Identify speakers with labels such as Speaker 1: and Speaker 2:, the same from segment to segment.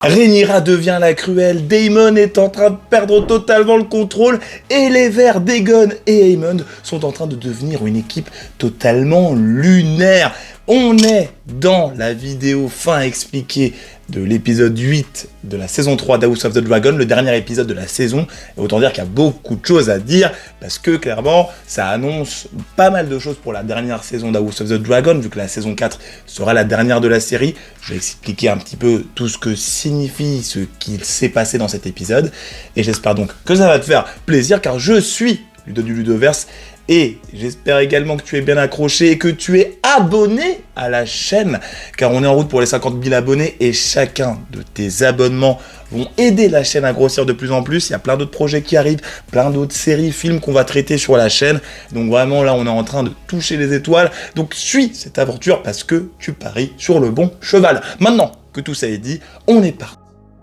Speaker 1: Rhaenyra devient la cruelle, Daemon est en train de perdre totalement le contrôle et les Verts d'Aegon et Aemond sont en train de devenir une équipe totalement lunaire. On est dans la vidéo fin expliquée de l'épisode 8 de la saison 3 d'House of the Dragon, le dernier épisode de la saison. Et autant dire qu'il y a beaucoup de choses à dire, parce que clairement, ça annonce pas mal de choses pour la dernière saison d'House of the Dragon, vu que la saison 4 sera la dernière de la série. Je vais expliquer un petit peu tout ce que signifie ce qu'il s'est passé dans cet épisode. Et j'espère donc que ça va te faire plaisir, car je suis Ludo du Ludoverse. Et j'espère également que tu es bien accroché et que tu es abonné à la chaîne, car on est en route pour les 50 000 abonnés et chacun de tes abonnements vont aider la chaîne à grossir de plus en plus. Il y a plein d'autres projets qui arrivent, plein d'autres séries, films qu'on va traiter sur la chaîne. Donc vraiment là, on est en train de toucher les étoiles. Donc suis cette aventure parce que tu paries sur le bon cheval. Maintenant que tout ça est dit, on est parti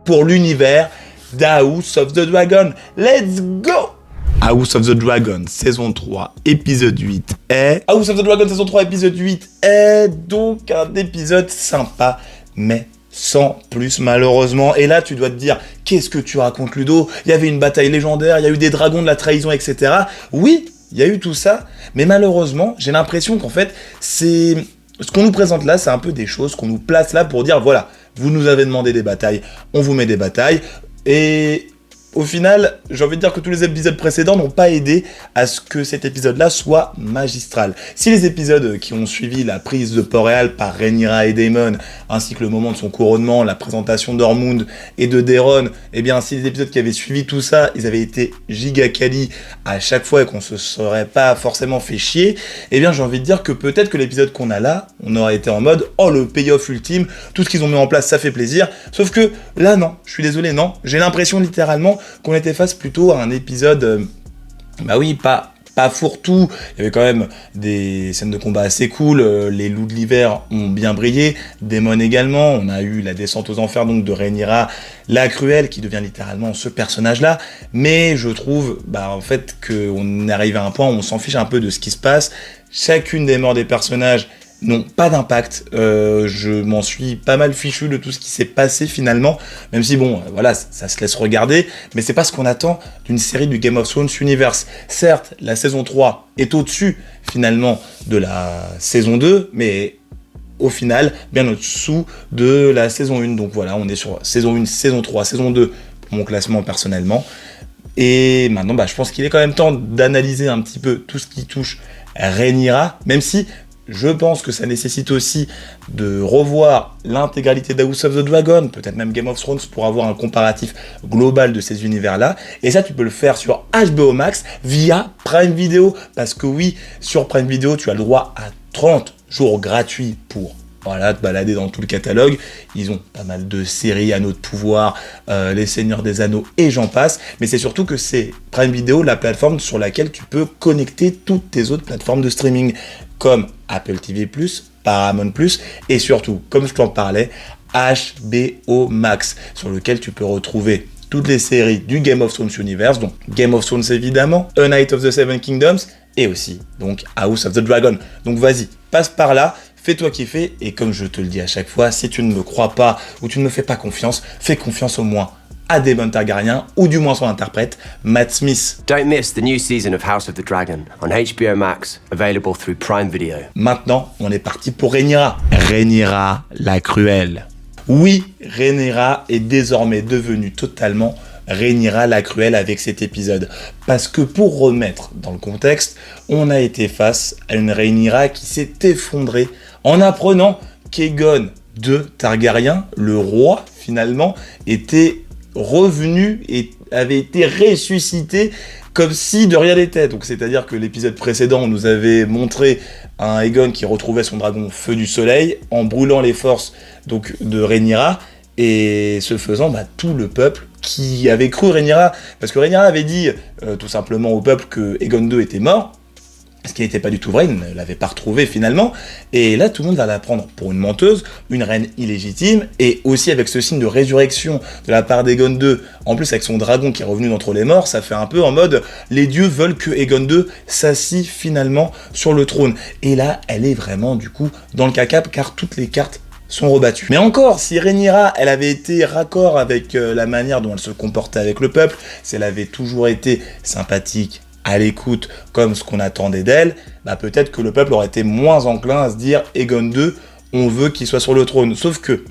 Speaker 1: pour l'univers d'House of the Dragon. Let's go! House of the Dragon, saison 3, épisode 8 est... House of the Dragon, saison 3, épisode 8 est donc un épisode sympa, mais sans plus malheureusement. Et là, tu dois te dire, qu'est-ce que tu racontes Ludo? Il y avait une bataille légendaire, il y a eu des dragons, de la trahison, etc. Oui, il y a eu tout ça, mais malheureusement, j'ai l'impression qu'en fait, c'est... Ce qu'on nous présente là, c'est un peu des choses qu'on nous place là pour dire, voilà, vous nous avez demandé des batailles, on vous met des batailles, et... Au final, j'ai envie de dire que tous les épisodes précédents n'ont pas aidé à ce que cet épisode-là soit magistral. Si les épisodes qui ont suivi la prise de Port-Réal par Rhaenyra et Daemon, ainsi que le moment de son couronnement, la présentation d'Ormund et de Daeron, eh bien, si les épisodes qui avaient suivi tout ça, ils avaient été giga quali à chaque fois et qu'on se serait pas forcément fait chier, eh bien, j'ai envie de dire que peut-être que l'épisode qu'on a là, on aurait été en mode « Oh, le payoff ultime, tout ce qu'ils ont mis en place, ça fait plaisir ». Sauf que là, non, je suis désolé, non. J'ai l'impression littéralement qu'on était face plutôt à un épisode, bah oui, pas fourre-tout, il y avait quand même des scènes de combat assez cool, les loups de l'hiver ont bien brillé, Daemon également, on a eu la descente aux enfers donc de Rhaenyra, la cruelle, qui devient littéralement ce personnage-là, mais je trouve, bah en fait, qu'on arrive à un point où on s'en fiche un peu de ce qui se passe, chacune des morts des personnages n'ont pas d'impact, je m'en suis pas mal fichu de tout ce qui s'est passé finalement, même si bon, voilà, ça se laisse regarder, mais c'est pas ce qu'on attend d'une série du Game of Thrones Universe. Certes, la saison 3 est au-dessus finalement de la saison 2, mais au final, bien au-dessous de la saison 1, donc voilà, on est sur saison 1, saison 3, saison 2, pour mon classement personnellement, et maintenant, bah, je pense qu'il est quand même temps d'analyser un petit peu tout ce qui touche Rhaenyra, même si je pense que ça nécessite aussi de revoir l'intégralité d'House of the Dragon, peut-être même Game of Thrones, pour avoir un comparatif global de ces univers-là. Et ça, tu peux le faire sur HBO Max via Prime Video. Parce que oui, sur Prime Video, tu as le droit à 30 jours gratuits pour te balader dans tout le catalogue. Ils ont pas mal de séries, Anneaux de pouvoir, Les Seigneurs des Anneaux et j'en passe. Mais c'est surtout que c'est Prime Video, la plateforme sur laquelle tu peux connecter toutes tes autres plateformes de streaming, comme Apple TV+, Paramount+, et surtout, comme je t'en parlais, HBO Max, sur lequel tu peux retrouver toutes les séries du Game of Thrones Universe, donc Game of Thrones évidemment, A Night of the Seven Kingdoms, et aussi donc House of the Dragon. Donc vas-y, passe par là, fais-toi kiffer, et comme je te le dis à chaque fois, si tu ne me crois pas ou tu ne me fais pas confiance, fais confiance au moins à Daemon Targaryen, ou du moins son interprète, Matt Smith.
Speaker 2: Don't miss the new season of House of the Dragon on HBO Max, available through Prime Video.
Speaker 1: Maintenant, on est parti pour Rhaenyra. Rhaenyra, la cruelle. Oui, Rhaenyra est désormais devenue totalement Rhaenyra la cruelle avec cet épisode. Parce que pour remettre dans le contexte, on a été face à une Rhaenyra qui s'est effondrée en apprenant qu'Aegon II Targaryen, le roi finalement, était revenu et avait été ressuscité comme si de rien n'était. Donc c'est-à-dire que l'épisode précédent on nous avait montré un Aegon qui retrouvait son dragon feu du soleil en brûlant les forces donc de Rhaenyra, et ce faisant, bah, tout le peuple qui avait cru Rhaenyra, parce que Rhaenyra avait dit tout simplement au peuple que Aegon II était mort, ce qui n'était pas du tout vrai, il ne l'avait pas retrouvé finalement, et là tout le monde va la prendre pour une menteuse, une reine illégitime, et aussi avec ce signe de résurrection de la part d'Aegon II, en plus avec son dragon qui est revenu d'entre les morts, ça fait un peu en mode les dieux veulent que Aegon II s'assit finalement sur le trône. Et là elle est vraiment du coup dans le caca, car toutes les cartes sont rebattus. Mais encore, si Rhaenyra, elle avait été raccord avec la manière dont elle se comportait avec le peuple, si elle avait toujours été sympathique, à l'écoute, comme ce qu'on attendait d'elle, bah peut-être que le peuple aurait été moins enclin à se dire « Aegon II, on veut qu'il soit sur le trône ». Sauf que,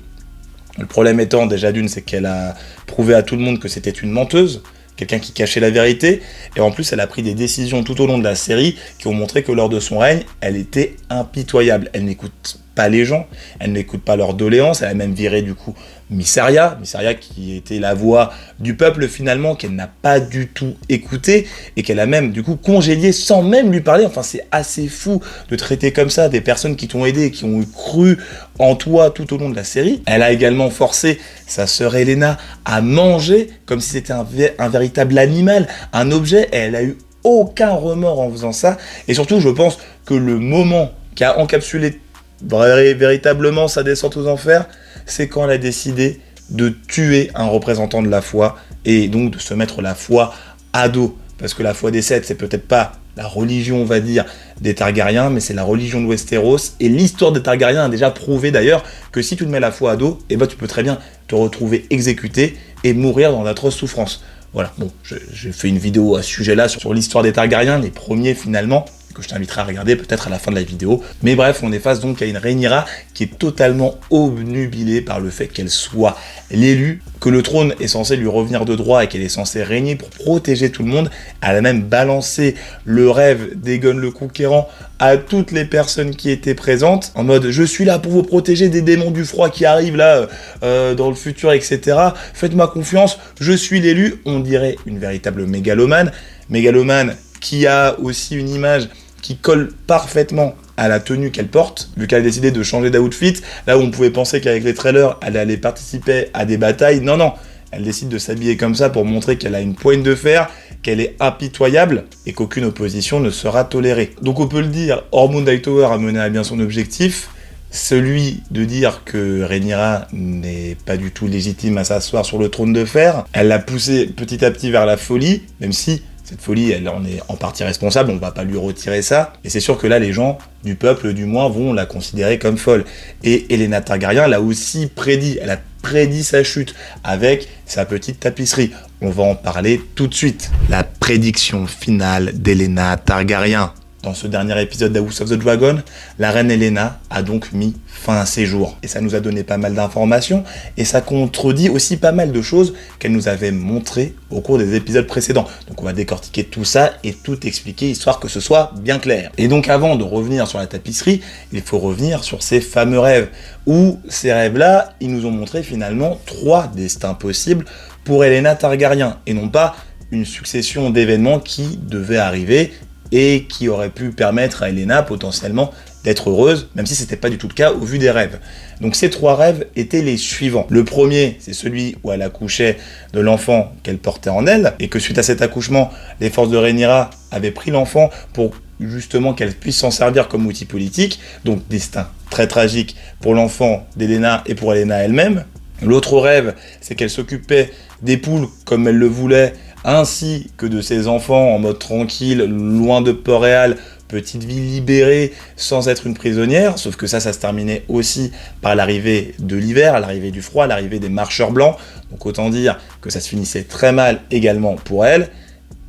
Speaker 1: le problème étant, déjà d'une, c'est qu'elle a prouvé à tout le monde que c'était une menteuse, quelqu'un qui cachait la vérité, et en plus elle a pris des décisions tout au long de la série qui ont montré que lors de son règne, elle était impitoyable. Elle n'écoute pas les gens, elle n'écoute pas leurs doléances, elle a même viré du coup Mysaria qui était la voix du peuple finalement, qu'elle n'a pas du tout écouté, et qu'elle a même du coup congédié sans même lui parler. Enfin c'est assez fou de traiter comme ça des personnes qui t'ont aidé, qui ont cru en toi tout au long de la série. Elle a également forcé sa sœur Helaena à manger comme si c'était un véritable animal, un objet, et elle a eu aucun remords en faisant ça. Et surtout je pense que le moment qui a encapsulé véritablement sa descente aux enfers, c'est quand elle a décidé de tuer un représentant de la foi, et donc de se mettre la foi à dos. Parce que la foi des Sept, c'est peut-être pas la religion, on va dire, des Targaryens, mais c'est la religion de Westeros, et l'histoire des Targaryens a déjà prouvé d'ailleurs que si tu te mets la foi à dos, eh ben, tu peux très bien te retrouver exécuté et mourir dans d'atroces souffrances. Voilà, bon, j'ai fait une vidéo à ce sujet-là sur l'histoire des Targaryens, les premiers finalement, que je t'inviterai à regarder peut-être à la fin de la vidéo. Mais bref, on est face donc à une Rhaenyra qui est totalement obnubilée par le fait qu'elle soit l'élue, que le trône est censé lui revenir de droit et qu'elle est censée régner pour protéger tout le monde. Elle a même balancé le rêve d'Aegon le Conquérant à toutes les personnes qui étaient présentes, en mode « Je suis là pour vous protéger des démons du froid qui arrivent là, dans le futur, etc. Faites-moi confiance, je suis l'élu. » On dirait une véritable mégalomane. Mégalomane qui a aussi une image qui colle parfaitement à la tenue qu'elle porte, vu qu'elle a décidé de changer d'outfit, là où on pouvait penser qu'avec les trailers, elle allait participer à des batailles. Non, non, elle décide de s'habiller comme ça pour montrer qu'elle a une poigne de fer, qu'elle est impitoyable et qu'aucune opposition ne sera tolérée. Donc on peut le dire, Tormund Hightower a mené à bien son objectif, celui de dire que Rhaenyra n'est pas du tout légitime à s'asseoir sur le trône de fer. Elle l'a poussé petit à petit vers la folie, même si cette folie, elle en est en partie responsable, on va pas lui retirer ça. Et c'est sûr que là, les gens du peuple, du moins, vont la considérer comme folle. Et Helaena Targaryen l'a aussi prédit. Elle a prédit sa chute avec sa petite tapisserie. On va en parler tout de suite. La prédiction finale d'Helaena Targaryen. Dans ce dernier épisode d'House of the Dragon, la reine Helaena a donc mis fin à ses jours. Et ça nous a donné pas mal d'informations, et ça contredit aussi pas mal de choses qu'elle nous avait montrées au cours des épisodes précédents. Donc on va décortiquer tout ça et tout expliquer, histoire que ce soit bien clair. Et donc avant de revenir sur la tapisserie, il faut revenir sur ces fameux rêves, où ces rêves-là, ils nous ont montré finalement 3 destins possibles pour Helaena Targaryen, et non pas une succession d'événements qui devaient arriver et qui aurait pu permettre à Helaena potentiellement d'être heureuse, même si c'était pas du tout le cas au vu des rêves. Donc ces 3 rêves étaient les suivants. Le premier, c'est celui où elle accouchait de l'enfant qu'elle portait en elle, et que suite à cet accouchement, les forces de Rhaenyra avaient pris l'enfant pour justement qu'elle puisse s'en servir comme outil politique, donc destin très tragique pour l'enfant d'Helaena et pour Helaena elle-même. L'autre rêve, c'est qu'elle s'occupait des poules comme elle le voulait, ainsi que de ses enfants en mode tranquille, loin de Port-Réal, petite vie libérée, sans être une prisonnière, sauf que ça se terminait aussi par l'arrivée de l'hiver, l'arrivée du froid, l'arrivée des marcheurs blancs, donc autant dire que ça se finissait très mal également pour elle.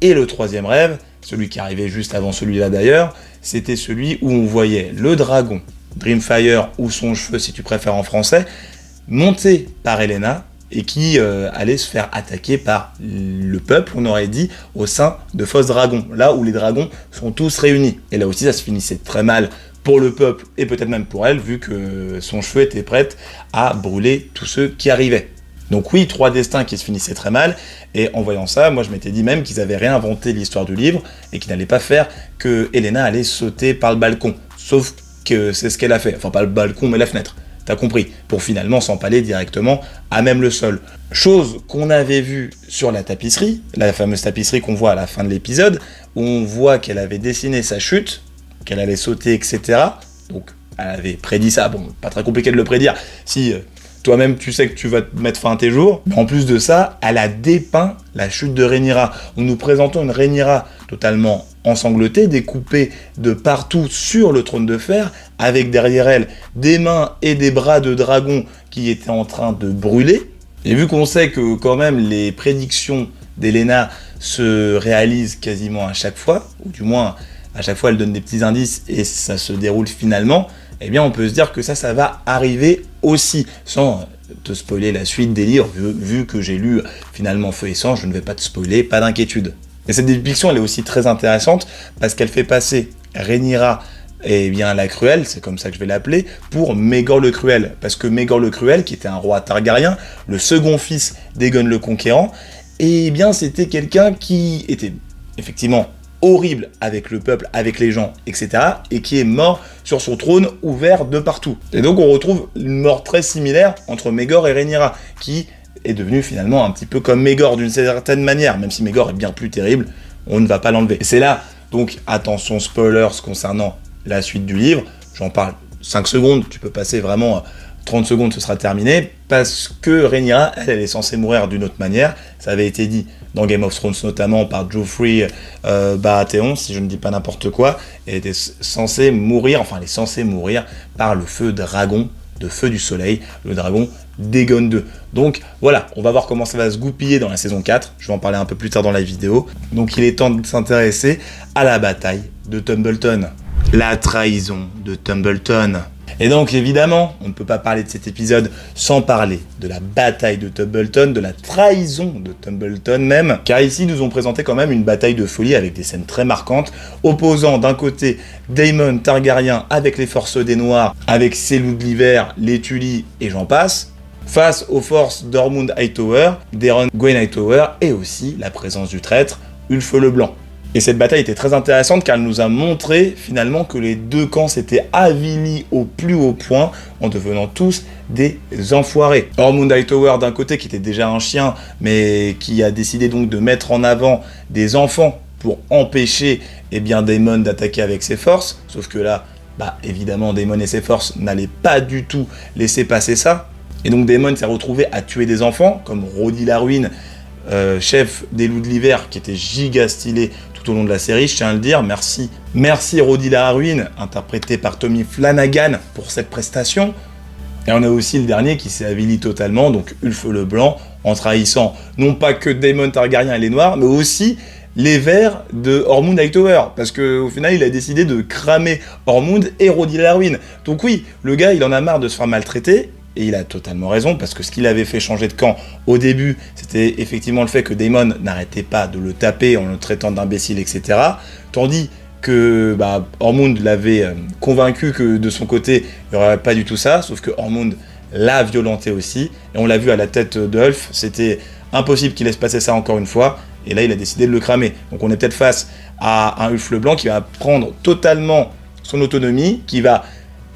Speaker 1: Et le troisième rêve, celui qui arrivait juste avant celui-là d'ailleurs, c'était celui où on voyait le dragon, Dreamfire ou Songe-Feu si tu préfères en français, monté par Helaena, et qui allait se faire attaquer par le peuple, on aurait dit, au sein de Fosse Dragon, là où les dragons sont tous réunis. Et là aussi, ça se finissait très mal pour le peuple, et peut-être même pour elle, vu que Songe-Feu était prête à brûler tous ceux qui arrivaient. Donc oui, 3 destins qui se finissaient très mal, et en voyant ça, moi je m'étais dit même qu'ils avaient réinventé l'histoire du livre, et qu'ils n'allaient pas faire que Helaena allait sauter par le balcon. Sauf que c'est ce qu'elle a fait, enfin pas le balcon, mais la fenêtre. T'as compris, pour finalement s'empaler directement à même le sol. Chose qu'on avait vue sur la tapisserie, la fameuse tapisserie qu'on voit à la fin de l'épisode, où on voit qu'elle avait dessiné sa chute, qu'elle allait sauter, etc. Donc, elle avait prédit ça. Bon, pas très compliqué de le prédire. Si toi-même tu sais que tu vas te mettre fin à tes jours. Mais en plus de ça, elle a dépeint la chute de Rhaenyra. Nous présentons une Rhaenyra totalement ensanglantée, découpée de partout sur le trône de fer, avec derrière elle des mains et des bras de dragon qui étaient en train de brûler. Et vu qu'on sait que quand même les prédictions d'Helaena se réalisent quasiment à chaque fois, ou du moins à chaque fois elle donne des petits indices et ça se déroule finalement, eh bien on peut se dire que ça va arriver aussi, sans te spoiler la suite des livres, vu que j'ai lu finalement Feu et Sang, je ne vais pas te spoiler, pas d'inquiétude. Et cette dépiction elle est aussi très intéressante parce qu'elle fait passer Rhaenyra, eh bien la Cruelle, c'est comme ça que je vais l'appeler, pour Maegor le Cruel. Parce que Maegor le Cruel, qui était un roi Targaryen, le second fils d'Aegon le Conquérant, eh bien c'était quelqu'un qui était effectivement horrible avec le peuple, avec les gens, etc. et qui est mort sur son trône ouvert de partout. Et donc on retrouve une mort très similaire entre Maegor et Rhaenyra, qui est devenu finalement un petit peu comme Maegor d'une certaine manière, même si Maegor est bien plus terrible, on ne va pas l'enlever. Et c'est là, donc attention spoilers concernant la suite du livre, j'en parle 5 secondes, tu peux passer vraiment 30 secondes, ce sera terminé, parce que Rhaenyra, elle est censée mourir d'une autre manière, ça avait été dit dans Game of Thrones notamment par Joffrey Baratheon, si je ne dis pas n'importe quoi, elle était censée mourir, enfin elle est censée mourir par le feu dragon, de feu du soleil, le dragon d'Aegon II. Donc voilà, on va voir comment ça va se goupiller dans la saison 4, je vais en parler un peu plus tard dans la vidéo, donc il est temps de s'intéresser à la bataille de Tumbleton. La trahison de Tumbleton. Et donc évidemment, on ne peut pas parler de cet épisode sans parler de la bataille de Tumbleton, de la trahison de Tumbleton même, car ici nous ont présenté quand même une bataille de folie avec des scènes très marquantes, opposant d'un côté Daemon Targaryen avec les forces des Noirs, avec ses loups de l'hiver, les Tully et j'en passe, face aux forces d'Ormund Hightower, d'Aeron Gwyn Hightower et aussi la présence du traître Ulfe le Blanc. Et cette bataille était très intéressante car elle nous a montré finalement que les deux camps s'étaient avilis au plus haut point en devenant tous des enfoirés. Ormund Hightower d'un côté qui était déjà un chien mais qui a décidé donc de mettre en avant des enfants pour empêcher Daemon d'attaquer avec ses forces, sauf que là, évidemment Daemon et ses forces n'allaient pas du tout laisser passer ça. Et donc Daemon s'est retrouvé à tuer des enfants comme Roddy Larwyn, chef des loups de l'hiver qui était giga stylé tout au long de la série, je tiens à le dire, merci Roddy Larwyn, interprété par Tommy Flanagan pour cette prestation. Et on a aussi le dernier qui s'est avili totalement, donc Ulfe le Blanc, en trahissant non pas que Daemon Targaryen et les Noirs, mais aussi les Verts de Ormund Hightower, parce qu'au final il a décidé de cramer Ormund et Roddy Larwyn. Donc oui, le gars il en a marre de se faire maltraiter, et il a totalement raison, parce que ce qui l'avait fait changer de camp au début, c'était effectivement le fait que Daemon n'arrêtait pas de le taper en le traitant d'imbécile, etc. Tandis que Ormund l'avait convaincu que de son côté, il n'y aurait pas du tout ça, sauf que Ormund l'a violenté aussi, et on l'a vu à la tête de Ulf, c'était impossible qu'il laisse passer ça encore une fois, et là il a décidé de le cramer. Donc on est peut-être face à un Ulf le Blanc qui va prendre totalement son autonomie, qui va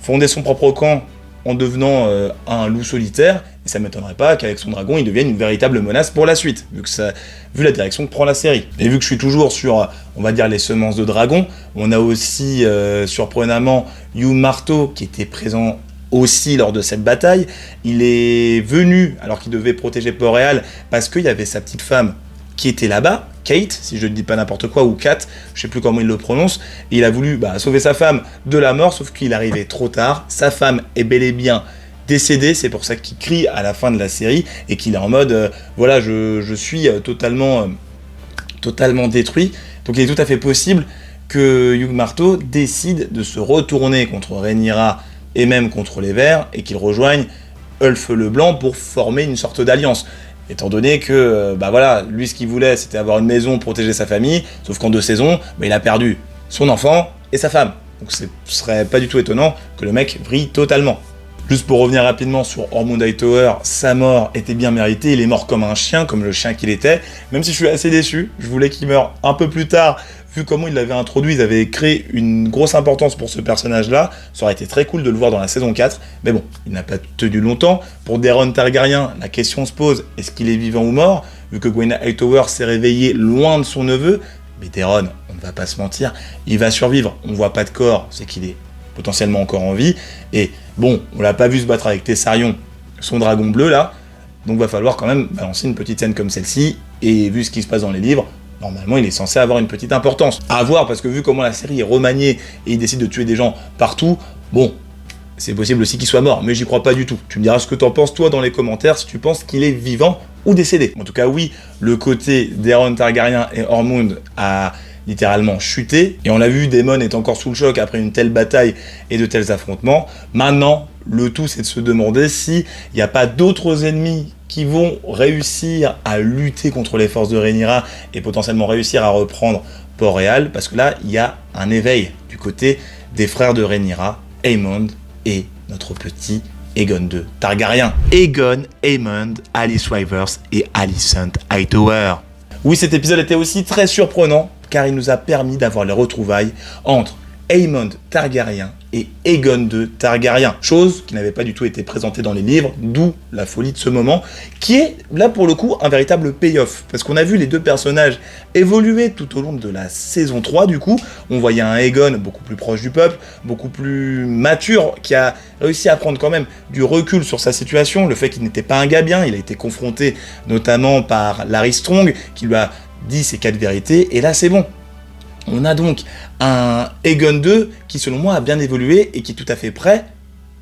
Speaker 1: fonder son propre camp en devenant un loup solitaire, et ça ne m'étonnerait pas qu'avec son dragon, il devienne une véritable menace pour la suite, vu la direction que prend la série. Et vu que je suis toujours sur, on va dire, les semences de dragon, on a aussi, surprenamment, Hugh Marteau, qui était présent aussi lors de cette bataille. Il est venu, alors qu'il devait protéger Port-Réal, parce qu'il y avait sa petite femme qui était là-bas, Kate, si je ne dis pas n'importe quoi, ou Kat, je sais plus comment il le prononce, et il a voulu sauver sa femme de la mort, sauf qu'il arrivait trop tard, sa femme est bel et bien décédé, c'est pour ça qu'il crie à la fin de la série, et qu'il est en mode, voilà, je suis totalement détruit. Donc il est tout à fait possible que Hugh Marteau décide de se retourner contre Rhaenyra, et même contre les Verts, et qu'il rejoigne Ulfe le Blanc pour former une sorte d'alliance. Étant donné que, voilà, lui ce qu'il voulait c'était avoir une maison, protéger sa famille, sauf qu'en 2 saisons, il a perdu son enfant et sa femme. Donc ce serait pas du tout étonnant que le mec vrille totalement. Juste pour revenir rapidement sur Ormund Hightower, sa mort était bien méritée, il est mort comme un chien, comme le chien qu'il était, même si je suis assez déçu, je voulais qu'il meure un peu plus tard, vu comment il l'avait introduit, ils avaient créé une grosse importance pour ce personnage-là, ça aurait été très cool de le voir dans la saison 4, mais bon, il n'a pas tenu longtemps. Pour Daemon Targaryen, la question se pose, est-ce qu'il est vivant ou mort? Vu que Gwyn Hightower s'est réveillé loin de son neveu, mais Daemon, on ne va pas se mentir, il va survivre, on voit pas de corps, c'est qu'il est potentiellement encore en vie, et bon, on l'a pas vu se battre avec Tessarion son dragon bleu là. Donc va falloir quand même balancer une petite scène comme celle-ci, et vu ce qui se passe dans les livres, normalement il est censé avoir une petite importance. À voir, parce que vu comment la série est remaniée, et il décide de tuer des gens partout, bon, c'est possible aussi qu'il soit mort, mais j'y crois pas du tout. Tu me diras ce que t'en penses toi dans les commentaires, si tu penses qu'il est vivant ou décédé. En tout cas oui, le côté d'Aeron Targaryen et Ormond a littéralement chuté, et on l'a vu, Daemon est encore sous le choc après une telle bataille et de tels affrontements. Maintenant, le tout c'est de se demander s'il n'y a pas d'autres ennemis qui vont réussir à lutter contre les forces de Rhaenyra et potentiellement réussir à reprendre Port-Réal, parce que là, il y a un éveil du côté des frères de Rhaenyra, Aemond et notre petit Aegon II Targaryen. Aegon, Aemond, Alice Rivers et Alicent Hightower. Oui, cet épisode était aussi très surprenant, car il nous a permis d'avoir les retrouvailles entre Aemond Targaryen et Aegon II Targaryen, chose qui n'avait pas du tout été présentée dans les livres, d'où la folie de ce moment, qui est là pour le coup un véritable payoff, parce qu'on a vu les deux personnages évoluer tout au long de la saison 3 du coup. On voyait un Aegon beaucoup plus proche du peuple, beaucoup plus mature, qui a réussi à prendre quand même du recul sur sa situation, le fait qu'il n'était pas un gars bien, il a été confronté notamment par Larry Strong, qui lui a dit ses 4 vérités, et là c'est bon. On a donc un Aegon 2 qui, selon moi, a bien évolué et qui est tout à fait prêt,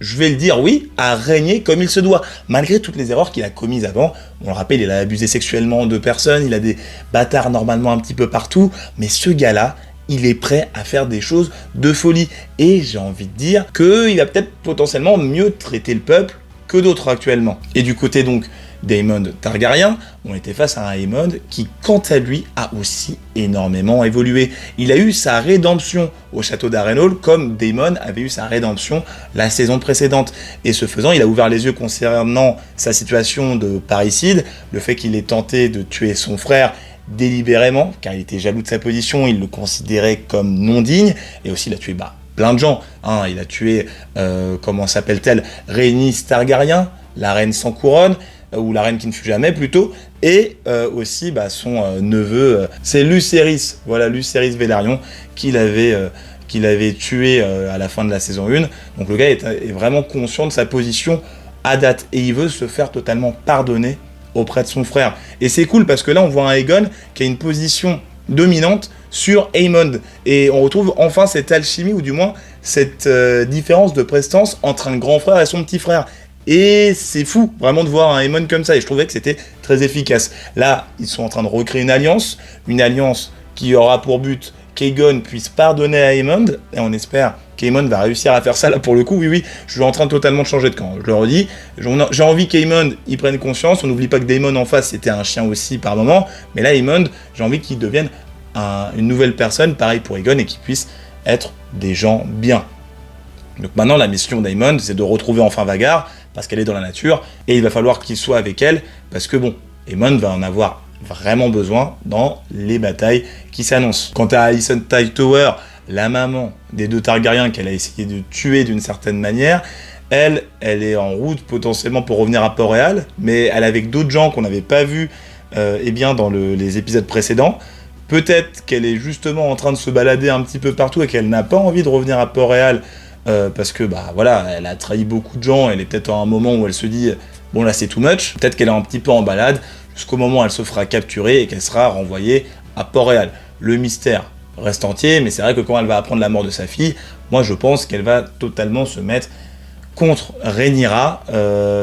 Speaker 1: je vais le dire, oui, à régner comme il se doit, malgré toutes les erreurs qu'il a commises avant. On le rappelle, il a abusé sexuellement de personnes, il a des bâtards normalement un petit peu partout, mais ce gars-là, il est prêt à faire des choses de folie. Et j'ai envie de dire qu'il va peut-être potentiellement mieux traiter le peuple que d'autres actuellement. Et du côté donc d'Aemond Targaryen, on était face à un Aemond qui, quant à lui, a aussi énormément évolué. Il a eu sa rédemption au château d'Harrenhal, comme Daemon avait eu sa rédemption la saison précédente. Et ce faisant, il a ouvert les yeux concernant sa situation de parricide, le fait qu'il ait tenté de tuer son frère délibérément, car il était jaloux de sa position, il le considérait comme non digne, et aussi il a tué plein de gens. Il a tué, comment s'appelle-t-elle, Rhaenys Targaryen, la reine sans couronne, ou la reine qui ne fut jamais plutôt, et aussi son neveu, c'est Lucerys, voilà, Lucerys Velaryon, qu'il avait tué à la fin de la saison 1. Donc le gars est vraiment conscient de sa position à date, et il veut se faire totalement pardonner auprès de son frère. Et c'est cool, parce que là on voit un Aegon qui a une position dominante sur Aemond, et on retrouve enfin cette alchimie, ou du moins cette différence de prestance entre un grand frère et son petit frère. Et c'est fou, vraiment, de voir un Aemond comme ça, et je trouvais que c'était très efficace. Là, ils sont en train de recréer une alliance qui aura pour but qu'Aegon puisse pardonner à Aemond, et on espère qu'Aemond va réussir à faire ça. Là, pour le coup, oui, je suis en train de totalement changer de camp, je le redis. J'ai envie qu'Aemond y prenne conscience. On n'oublie pas que Daemon en face, c'était un chien aussi par moment, mais là, Aemond, j'ai envie qu'il devienne une nouvelle personne, pareil pour Aegon, et qu'il puisse être des gens bien. Donc maintenant, la mission d'Aemond, c'est de retrouver enfin Vhagar, parce qu'elle est dans la nature, et il va falloir qu'il soit avec elle, parce que bon, Aemond va en avoir vraiment besoin dans les batailles qui s'annoncent. Quant à Alicent Hightower, la maman des deux Targaryens qu'elle a essayé de tuer d'une certaine manière, elle est en route potentiellement pour revenir à Port-Réal, mais elle est avec d'autres gens qu'on n'avait pas vus dans les épisodes précédents. Peut-être qu'elle est justement en train de se balader un petit peu partout et qu'elle n'a pas envie de revenir à Port-Réal, parce que voilà, elle a trahi beaucoup de gens, elle est peut-être à un moment où elle se dit bon là c'est too much, peut-être qu'elle est un petit peu en balade, jusqu'au moment où elle se fera capturer et qu'elle sera renvoyée à Port-Réal. Le mystère reste entier, mais c'est vrai que quand elle va apprendre la mort de sa fille, moi je pense qu'elle va totalement se mettre contre Rhaenyra,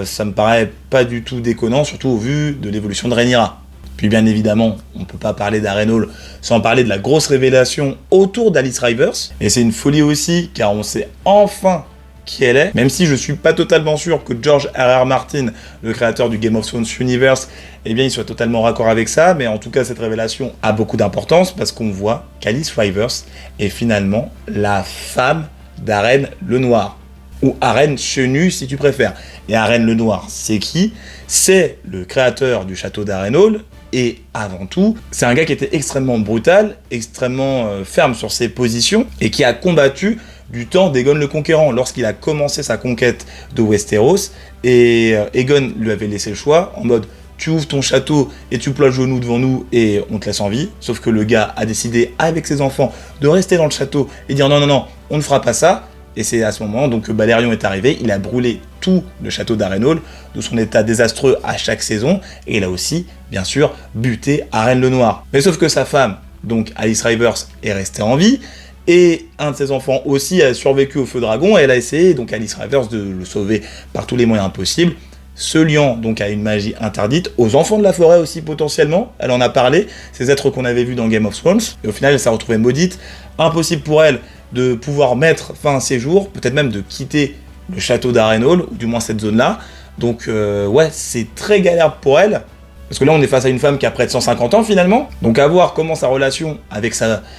Speaker 1: ça me paraît pas du tout déconnant, surtout au vu de l'évolution de Rhaenyra. Puis bien évidemment, on ne peut pas parler d'Harrenhal sans parler de la grosse révélation autour d'Alice Rivers. Et c'est une folie aussi, car on sait enfin qui elle est, même si je suis pas totalement sûr que George R.R. Martin, le créateur du Game of Thrones Universe, il soit totalement raccord avec ça, mais en tout cas cette révélation a beaucoup d'importance, parce qu'on voit qu'Alice Rivers est finalement la femme d'Arryn le Noir, ou Arryn Chenu si tu préfères. Et Arryn le Noir, c'est qui? C'est le créateur du château d'Harrenhal, et avant tout, c'est un gars qui était extrêmement brutal, extrêmement ferme sur ses positions, et qui a combattu du temps d'Aegon le Conquérant, lorsqu'il a commencé sa conquête de Westeros, et Aegon lui avait laissé le choix, en mode tu ouvres ton château et tu ploies le genou devant nous et on te laisse en vie, sauf que le gars a décidé avec ses enfants de rester dans le château et dire non, on ne fera pas ça, Et c'est à ce moment donc que Balerion est arrivé, il a brûlé tout le château d'Harrenhal, d'où son état désastreux à chaque saison, et il a aussi, bien sûr, buté Arène le Noir. Mais sauf que sa femme, donc Alice Rivers, est restée en vie, et un de ses enfants aussi a survécu au feu dragon, et elle a essayé, donc Alice Rivers, de le sauver par tous les moyens possibles, se liant donc à une magie interdite, aux enfants de la forêt aussi potentiellement, elle en a parlé, ces êtres qu'on avait vus dans Game of Thrones, et au final elle s'est retrouvée maudite, impossible pour elle de pouvoir mettre fin à ses jours, peut-être même de quitter le château d'Harrenhal, ou du moins cette zone-là, donc ouais, c'est très galère pour elle, parce que là on est face à une femme qui a près de 150 ans finalement, donc à voir comment sa relation avec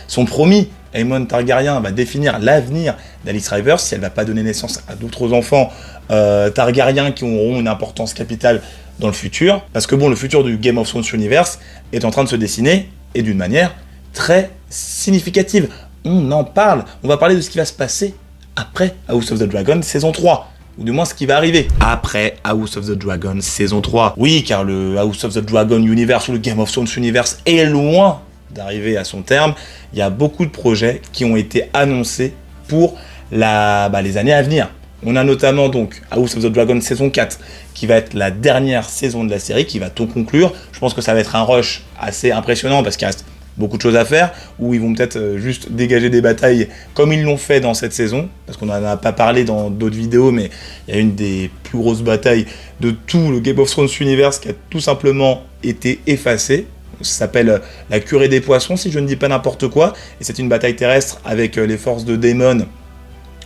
Speaker 1: son promis, Aemon Targaryen, va définir l'avenir d'Alice Rivers, si elle va pas donner naissance à d'autres enfants Targaryens qui auront une importance capitale dans le futur, parce que bon, le futur du Game of Thrones Universe est en train de se dessiner, et d'une manière très significative. On en parle, on va parler de ce qui va se passer après House of the Dragon saison 3, ou du moins ce qui va arriver après House of the Dragon saison 3. Oui, car le House of the Dragon Universe ou le Game of Thrones Universe est loin d'arriver à son terme. Il y a beaucoup de projets qui ont été annoncés pour les années à venir. On a notamment donc House of the Dragon saison 4, qui va être la dernière saison de la série, qui va tout conclure. Je pense que ça va être un rush assez impressionnant, parce qu'il reste beaucoup de choses à faire, où ils vont peut-être juste dégager des batailles comme ils l'ont fait dans cette saison, parce qu'on n'en a pas parlé dans d'autres vidéos, mais il y a une des plus grosses batailles de tout le Game of Thrones Universe qui a tout simplement été effacée. Ça s'appelle la curée des poissons, si je ne dis pas n'importe quoi, et c'est une bataille terrestre avec les forces de Daemon,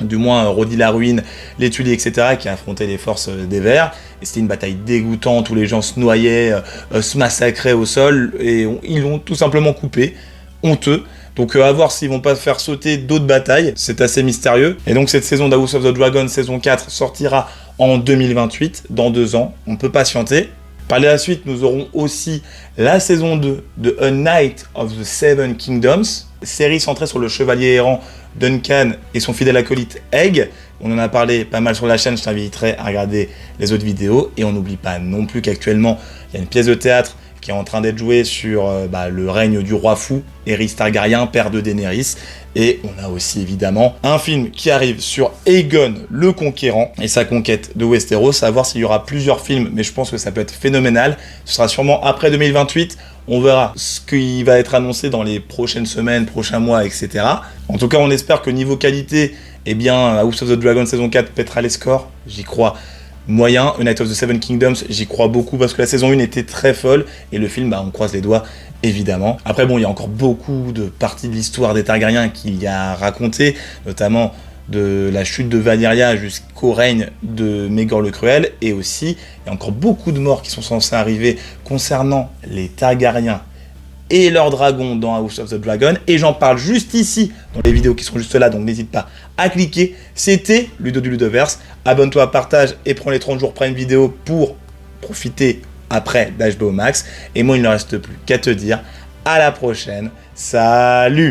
Speaker 1: du moins Roddy la Ruine, les Tully, etc., qui affrontaient les forces des Verts. Et c'était une bataille dégoûtante où les gens se noyaient, se massacraient au sol, et ils l'ont tout simplement coupé, honteux. Donc à voir s'ils vont pas faire sauter d'autres batailles, c'est assez mystérieux. Et donc cette saison d'House of the Dragon, saison 4, sortira en 2028, dans 2 ans, on peut patienter. Par la suite, nous aurons aussi la saison 2 de A Knight of the Seven Kingdoms, série centrée sur le chevalier errant Duncan et son fidèle acolyte Egg. On en a parlé pas mal sur la chaîne, je t'inviterai à regarder les autres vidéos. Et on n'oublie pas non plus qu'actuellement, il y a une pièce de théâtre qui est en train d'être jouée sur le règne du roi fou, Aerys Targaryen, père de Daenerys. Et on a aussi évidemment un film qui arrive sur Aegon le Conquérant et sa conquête de Westeros. À voir s'il y aura plusieurs films, mais je pense que ça peut être phénoménal. Ce sera sûrement après 2028. On verra ce qui va être annoncé dans les prochaines semaines, prochains mois, etc. En tout cas, on espère que niveau qualité, eh bien, House of the Dragon saison 4 pètera les scores. J'y crois moyen. A Knight of the Seven Kingdoms, j'y crois beaucoup parce que la saison 1 était très folle. Et le film, on croise les doigts, évidemment. Après, bon, il y a encore beaucoup de parties de l'histoire des Targaryens qu'il y a raconté, notamment de la chute de Valyria jusqu'au règne de Maegor le Cruel, et aussi, il y a encore beaucoup de morts qui sont censés arriver concernant les Targaryens et leurs dragons dans House of the Dragon, et j'en parle juste ici, dans les vidéos qui sont juste là, donc n'hésite pas à cliquer. C'était Ludo du Ludoverse, abonne-toi, partage, et prends les 30 jours Prime Video pour profiter après d'HBO Max, et moi il ne reste plus qu'à te dire à la prochaine, salut!